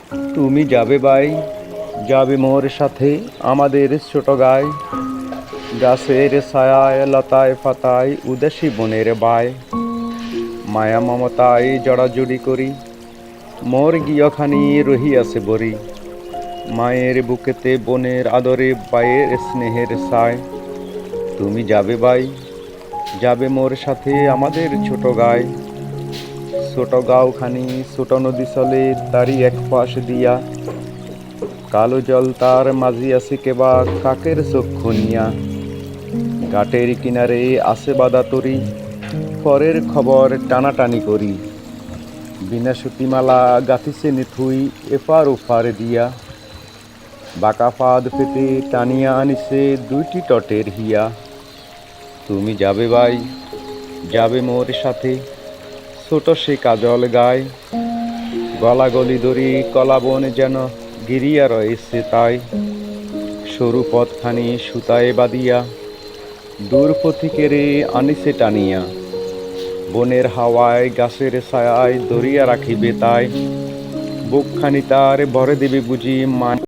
তুমি যাবে ভাই, যাবে মোর সাথে আমাদের ছোট গায়, গাছের ছায়ায় লতায় পাতায় উদাসী বনের বায়, মায়া মমতায় জড়াজড়ি করি মোর গিয়খানি রহিয়াছে বরি, মায়ের বুকেতে বনের আদরে বায়ের স্নেহের ছায়। তুমি যাবে ভাই, যাবে মোর সাথে আমাদের ছোট গায়, ছোট গাঁওখানি ছোট নদী চলে তারই এক পাশ দিয়া, কালো জল তার মাঝি আছে কেবা কাকের চক্ষু নিয়া, ঘাটের কিনারে আছে বাঁধা তরি পরের খবর টানাটানি করি, বিনা সুতিমালা গাঁথিছে নিথুই এপার ওপার দিয়া, বাঁকা ফাঁদ পেতে টানিয়া আনিছে দুইটি তটের হিয়া। তুমি যাবে ভাই, যাবে মোর সাথে ছোট সে কাজল গায়, গলা গলি দড়ি কলাবন যেন গিরিয়া রয়েছে তাই, সরু পথখানি সুতায় বাঁধিয়া দূর পথিকেরে আনিছে টানিয়া, বনের হাওয়ায় গাছের ছায়ায় দরিয়া রাখিবে তাই, বুকখানি তার ভরে দেবে বুঝি মান।